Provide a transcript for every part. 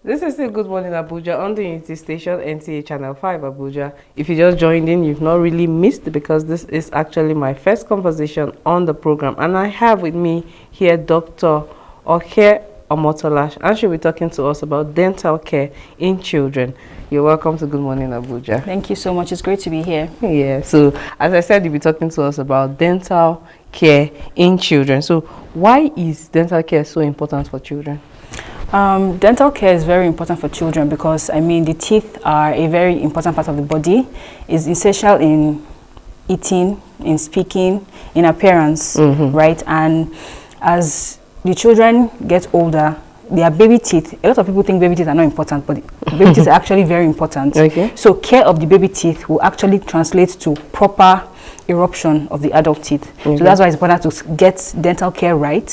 This is still Good Morning Abuja on the Unity Station, NTA Channel 5 Abuja. If you just joined in, you've not really missed because this is actually my first conversation on the program. And I have with me here Dr. Oke Omotolash, and she'll be talking to us about dental care in children. You're welcome to Good Morning Abuja. Thank you so much. It's great to be here. Yeah, so as I said, you'll be talking to us about dental care in children. So why is dental care so important for children? Dental care is very important for children because, I mean, the teeth are a very important part of the body. It's essential in eating, in speaking, in appearance, right? And as the children get older, their baby teeth, a lot of people think baby teeth are not important, but baby teeth are actually very important. Okay. So care of the baby teeth will actually translate to proper eruption of the adult teeth. So that's why it's important to get dental care right,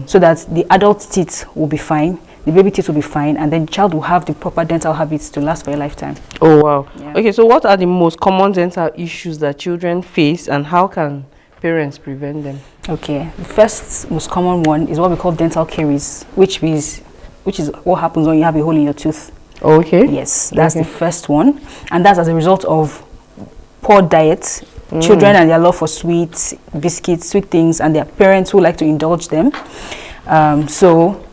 so that the adult teeth will be fine, the baby teeth will be fine, and then the child will have the proper dental habits to last for a lifetime. Oh, wow. Yeah. Okay, so what are the most common dental issues that children face, and how can parents prevent them? Okay, the first most common one is what we call dental caries, which is what happens when you have a hole in your tooth. Okay. Yes, that's the first one, and that's as a result of poor diet. Children and their love for sweets, biscuits, sweet things, and their parents who like to indulge them. So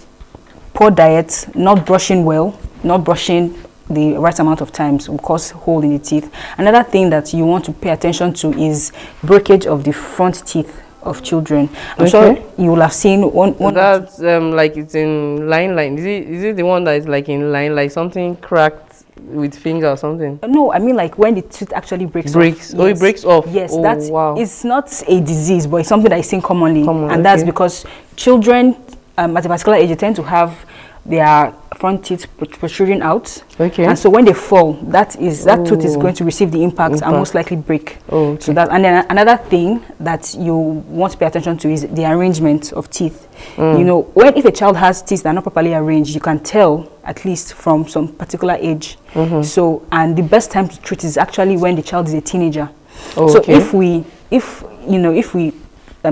poor diet, not brushing well, not brushing the right amount of times will cause hole in the teeth. Another thing that you want to pay attention to is breakage of the front teeth of children. I'm sure you will have seen one That's like it's in line. Is it the one that is like in line, like something cracked with finger or something? No, I mean like when the tooth actually breaks off. Oh, it breaks off. Yes, oh, that's wow. It's not a disease, but it's something that is seen commonly. And that's okay. because children at a particular age, they tend to have their front teeth protruding out. Okay. And so when they fall, that tooth is going to receive the impact and most likely break. Oh, okay. So that, and then another thing that you want to pay attention to is the arrangement of teeth. You know, if a child has teeth that are not properly arranged, you can tell at least from some particular age. So, and the best time to treat is actually when the child is a teenager. Oh, so if we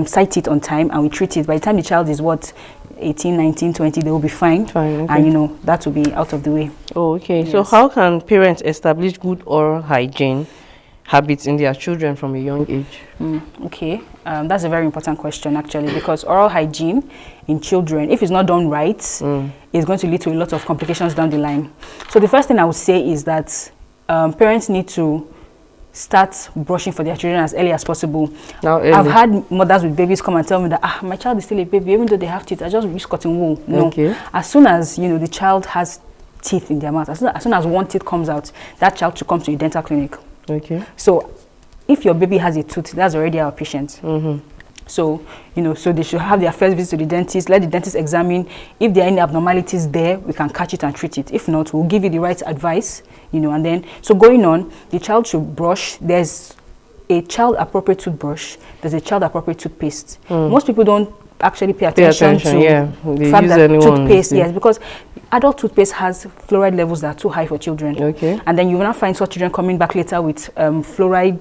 sight it on time and we treat it, by the time the child is 18, 19, 20, they will be fine. And that will be out of the way. Oh, okay. Yes. So how can parents establish good oral hygiene habits in their children from a young age? Okay, that's a very important question actually, because oral hygiene in children, if it's not done right, is going to lead to a lot of complications down the line. So the first thing I would say is that parents need to start brushing for their children as early as possible. I've had mothers with babies come and tell me that my child is still a baby, even though they have teeth, I just use cotton wool. No, as soon as the child has teeth in their mouth, as soon as one teeth comes out, that child should come to a dental clinic. Okay. So if your baby has a tooth, that's already our patient. So, so they should have their first visit to the dentist, let the dentist examine. If there are any abnormalities there, we can catch it and treat it. If not, we'll give you the right advice, and then, so going on, the child should brush. There's a child-appropriate toothbrush. There's a child-appropriate toothpaste. Most people don't actually pay attention to the fact that toothpaste, yes, because adult toothpaste has fluoride levels that are too high for children. Okay. And then you will not find such children coming back later with fluoride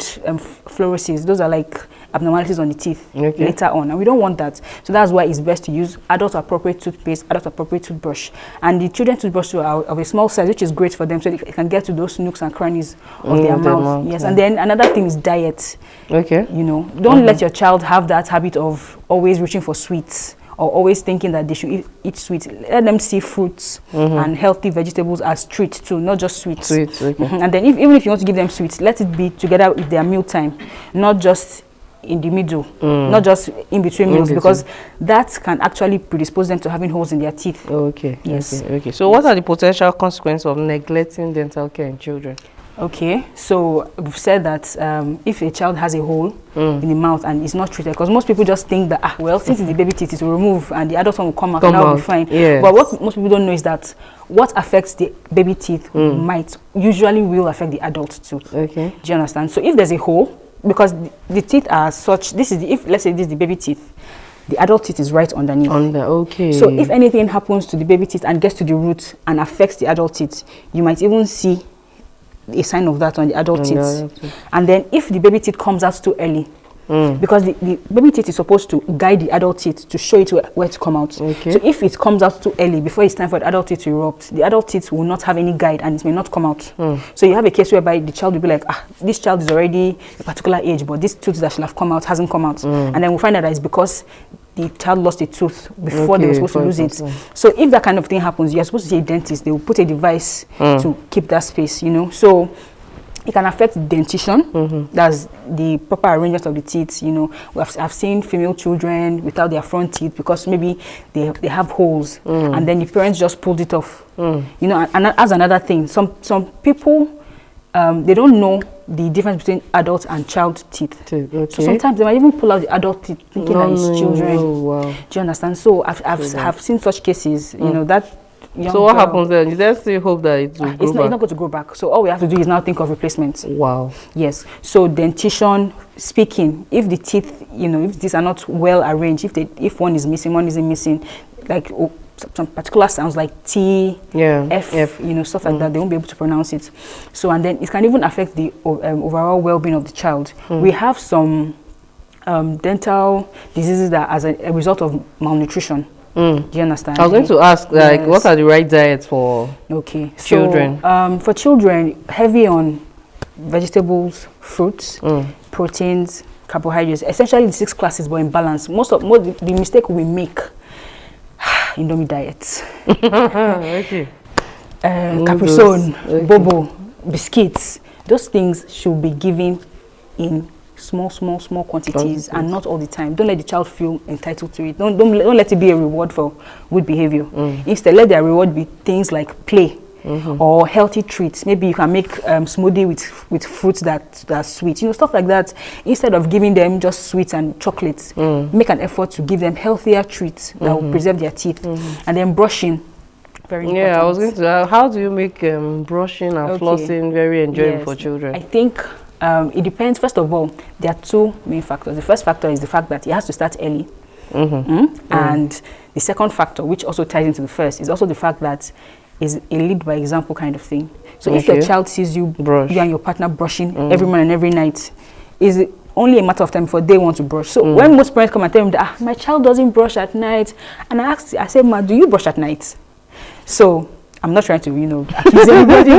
fluorosis. Those are like abnormalities on the teeth later on, and we don't want that. So that's why it's best to use adult appropriate toothpaste, adult appropriate toothbrush, and the children toothbrush are of a small size, which is great for them, so they can get to those nooks and crannies of their mouth. Yes, and then another thing is diet. Okay. Don't let your child have that habit of always reaching for sweets or always thinking that they should eat sweets. Let them see fruits and healthy vegetables as treats too, not just sweets. And then even if you want to give them sweets, let it be together with their meal time, not just in the middle, not just in between meals, because that can actually predispose them to having holes in their teeth. Okay. Yes. Okay. So what are the potential consequences of neglecting dental care in children? Okay, so we've said that if a child has a hole in the mouth and it's not treated, because most people just think that, since it's the baby teeth, it will remove and the adult one will come out and that will be fine. Yes. But what most people don't know is that what affects the baby teeth usually will affect the adult tooth. Okay. Do you understand? So if there's a hole, because the teeth are such, let's say this is the baby teeth, the adult teeth is right underneath. So if anything happens to the baby teeth and gets to the root and affects the adult teeth, you might even see a sign of that on the adult teeth. And then if the baby teeth comes out too early, because the baby teeth is supposed to guide the adult teeth to show it where to come out. Okay. So if it comes out too early before it's time for the adult teeth to erupt, the adult teeth will not have any guide and it may not come out. So you have a case whereby the child will be like, this child is already a particular age, but this tooth that should have come out hasn't come out. And then we'll find out that it's because the child lost a tooth before they were supposed to lose it. So if that kind of thing happens, you're supposed to see a dentist. They will put a device to keep that space, you know. So it can affect dentition. That's the proper arrangement of the teeth, you know. I've seen female children without their front teeth because maybe they have holes and then the parents just pulled it off. You know, and as another thing, some people, they don't know the difference between adult and child teeth. Okay. So sometimes they might even pull out the adult teeth thinking that it's children. Wow. Do you understand? So I've seen such cases, you know, that young So what girl, happens then? You just still hope that it will it's not going to go back. So all we have to do is now think of replacement. Wow. Yes. So dentition, speaking, if the teeth, you know, if these are not well arranged, if one is missing, one isn't missing, like some particular sounds like T, F, you know, stuff like that, they won't be able to pronounce it. So, and then it can even affect the overall well-being of the child. We have some dental diseases that as a result of malnutrition. Do you understand? I was going to ask, like, what are the right diets for children? So, for children, heavy on vegetables, fruits, proteins, carbohydrates, essentially the 6 classes, but in balance. Most the mistake we make, Indomie diet. Okay. Caprisone, bobo, biscuits, those things should be given in small quantities and not all the time. Don't let the child feel entitled to it. Don't let it be a reward for good behavior. Instead, let their reward be things like play or healthy treats. Maybe you can make smoothie with fruits that are sweet, you know, stuff like that. Instead of giving them just sweets and chocolates, make an effort to give them healthier treats that will preserve their teeth. And then brushing. Very important. Yeah, I was going to how do you make brushing and flossing very enjoyable for children? I think it depends. First of all, there are 2 main factors. The first factor is the fact that it has to start early. And the second factor, which also ties into the first, is also the fact that is a lead by example kind of thing. So if your child sees you and your partner brushing every morning and every night, is only a matter of time before they want to brush. So when most parents come and tell me that my child doesn't brush at night, and I say, Ma, do you brush at night? So I'm not trying to, you know, accuse everybody,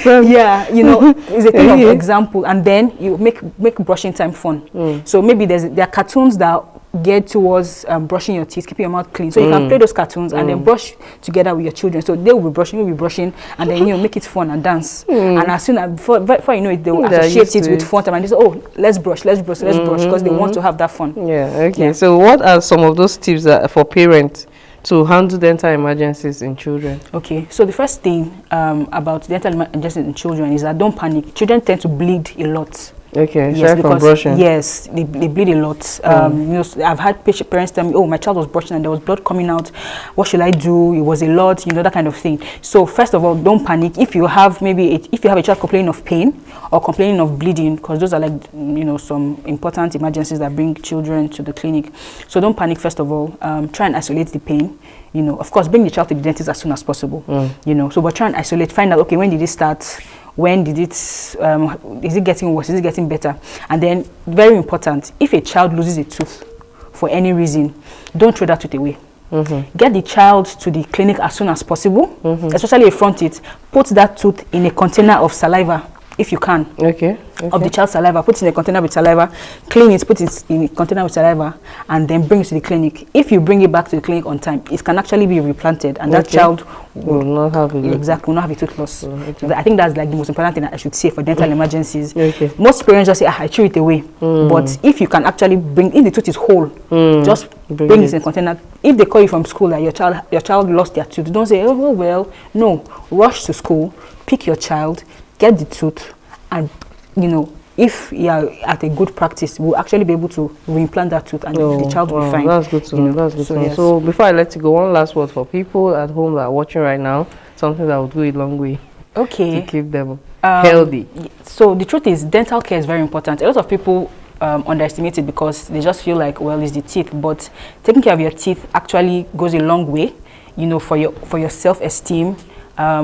but yeah, you know, it's a thing of example, and then you make brushing time fun. So maybe there are cartoons that geared towards brushing your teeth, keeping your mouth clean. So you can play those cartoons and then brush together with your children. So they will be brushing, you'll be brushing, and then, you know, make it fun and dance. And as soon as before you know it, they will associate it with fun time and they say, oh, let's brush, because they want to have that fun. So what are some of those tips for parents to handle dental emergencies in children? Okay, so the first thing about dental emergencies in children is that don't panic. Children tend to bleed a lot. Okay, yes, from brushing. Yes, they bleed a lot. You know, I've had parents tell me, oh, my child was brushing and there was blood coming out. What should I do? It was a lot, you know, that kind of thing. So first of all, don't panic. If you have if you have a child complaining of pain or complaining of bleeding, because those are, like, you know, some important emergencies that bring children to the clinic. So don't panic. First of all, try and isolate the pain. You know, of course, bring the child to the dentist as soon as possible. You know, so but try and isolate. Find out, okay, when did it start? When did it, is it getting worse? Is it getting better? And then, very important, if a child loses a tooth for any reason, don't throw that tooth away. Get the child to the clinic as soon as possible, especially a front teeth. Put that tooth in a container of saliva, if you can. Of the child's saliva. Put it in a container with saliva, clean it, put it in a container with saliva, and then bring it to the clinic. If you bring it back to the clinic on time, it can actually be replanted, and that child will not have a will not have a tooth loss. I think that's like the most important thing that I should say for dental emergencies. Most parents just say, I threw it away. But if you can actually if the tooth is whole, just bring it in a container. If they call you from school that your child lost their tooth, don't say, oh well. No, rush to school, pick your child, get the tooth, and, you know, if you are at a good practice, we'll actually be able to reimplant that tooth and the child will be fine. That's good to know. That's good to know. So before I let you go, one last word for people at home that are watching right now, something that will go a long way to keep them healthy. So the truth is, dental care is very important. A lot of people underestimate it because they just feel like, well, it's the teeth, but taking care of your teeth actually goes a long way, you know, for your self-esteem,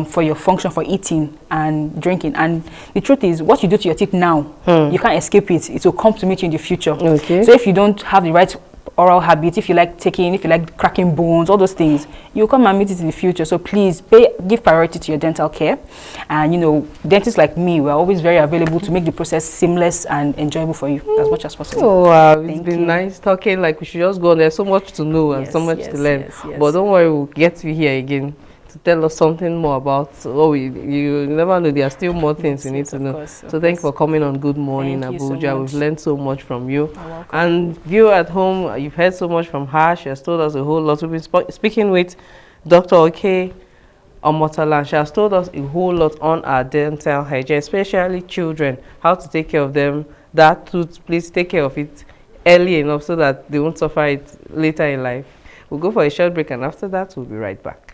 for your function, for eating and drinking. And the truth is, what you do to your teeth now, you can't escape it. It will come to meet you in the future. Okay. So if you don't have the right oral habits, if you like cracking bones, all those things, you'll come and meet it in the future. So please give priority to your dental care. And you know, dentists like me, we're always very available to make the process seamless and enjoyable for you as much as possible. Oh wow, it's been nice talking. Like, we should just go on. There's so much to know and so much to learn. But don't worry, we'll get you here again to tell us something more about you never know, there are still more things you need to know. So thank you for coming on Good Morning Abuja. We've learned so much from you. And you at home, you've heard so much from her. She has told us a whole lot. We've been speaking with Dr. Oke Omotala. She has told us a whole lot on our dental hygiene, especially children, how to take care of them. That tooth, please take care of it early enough so that they won't suffer it later in life. We'll go for a short break, and after that we'll be right back.